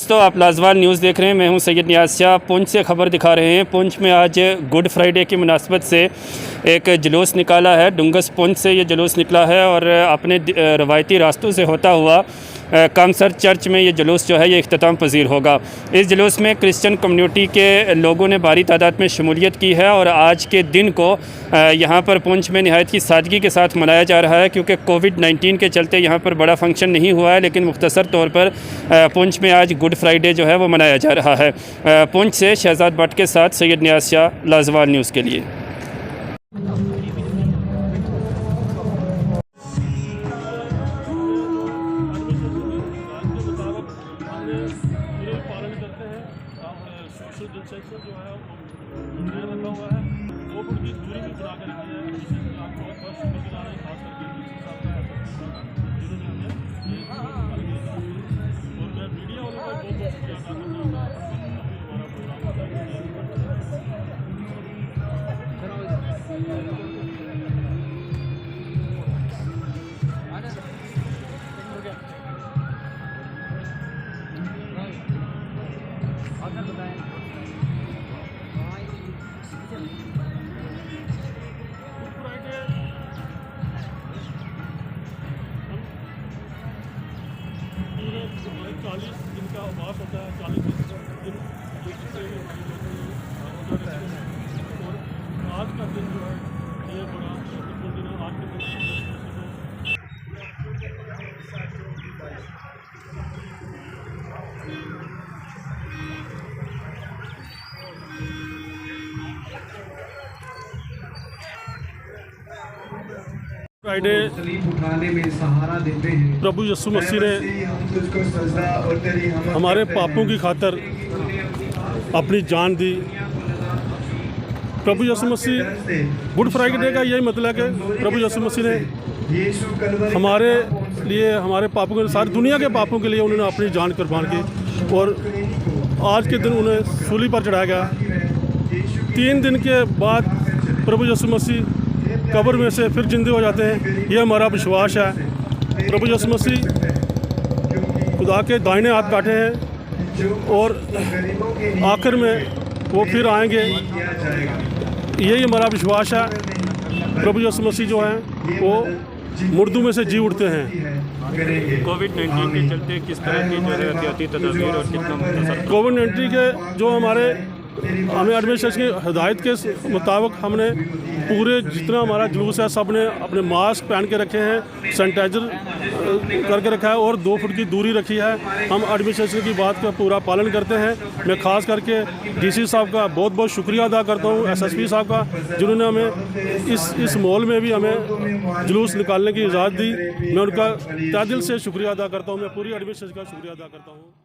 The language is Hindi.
तो आप लाजवाल न्यूज़ देख रहे हैं। मैं हूं सैयद नियाज़ शाह। पुंछ से खबर दिखा रहे हैं। पुंछ में आज गुड फ्राइडे की मुनासबत से एक जुलूस निकाला है। डुंगस पुंछ से ये जुलूस निकला है और अपने रवायती रास्तों से होता हुआ कामसर चर्च में ये जुलूस जो है ये इख्तिताम पजीर होगा। इस जुलूस में क्रिश्चियन कम्युनिटी के लोगों ने भारी तादाद में शमूलियत की है और आज के दिन को यहाँ पर पुंछ में नहायत की सादगी के साथ मनाया जा रहा है, क्योंकि कोविड-19 के चलते यहाँ पर बड़ा फंक्शन नहीं हुआ है। लेकिन मुख्तसर तौर पर पुंछ में आज गुड फ्राइडे जो है वो मनाया जा रहा है। पुंछ से शहजाद भट्ट के साथ सैयद नियाज़ शाह, लाजवाल न्यूज़ के लिए। सोशल डिस्टेंस जो है वो बनाए रखा हुआ है। 2 फुट की दूरी भी बना के रखी है। इसे आप बहुत बहुत शुक्रगुजार हैं, खास करके डीसी साहब का जिन्होंने और मैं मीडिया वालों का बहुत बहुत शुक्रिया अदा करता हूँ। हमारा प्रोग्राम 40 दिन का अवकाश होता है। 40 दिन और आज का दिन जो है ये बड़ा महत्वपूर्ण दिन है। आज के दिन फ्राइडे उठाने में सहारा देते हैं। प्रभु यीशु मसीह ने हमारे पापों की खातिर अपनी जान दी। प्रभु यीशु मसीह गुड फ्राइडे का यही मतलब है कि प्रभु यीशु मसीह ने हमारे लिए, हमारे पापों के, सारी दुनिया के पापों के लिए उन्होंने अपनी जान कुर्बान की और आज के दिन उन्हें सूली पर चढ़ाया गया। 3 दिन के बाद प्रभु यीशु मसीह कब्र में से फिर जिंदे हो जाते हैं। ये हमारा विश्वास है। प्रभु यीशु मसीह खुदा के दाहिने हाथ बैठे हैं और आखिर में वो फिर आएंगे। यही हमारा विश्वास है। प्रभु यीशु मसीह जो हैं वो मुर्दों में से जी उठते हैं। कोविड-19 के चलते किस तरह की जो है एहतियाती तदाबीर और कितना मुख्तसर कोविड-19 के जो हमें एडमिनिस्ट्रेशन की हिदायत के मुताबिक हमने पूरे जितना हमारा जुलूस है सब ने अपने मास्क पहन के रखे हैं, सैनिटाइजर करके रखा है और 2 फुट की दूरी रखी है। हम एडमिनिस्ट्रेशन की बात का पूरा पालन करते हैं। मैं ख़ास करके डीसी साहब का बहुत बहुत शुक्रिया अदा करता हूँ, एसएसपी साहब का, जिन्होंने हमें इस मॉल में भी हमें जुलूस निकालने की इजाज़त दी। मैं उनका तहे दिल से शुक्रिया अदा करता हूँ। मैं पूरी एडमिनिस्ट्रेशन का शुक्रिया अदा करता हूँ।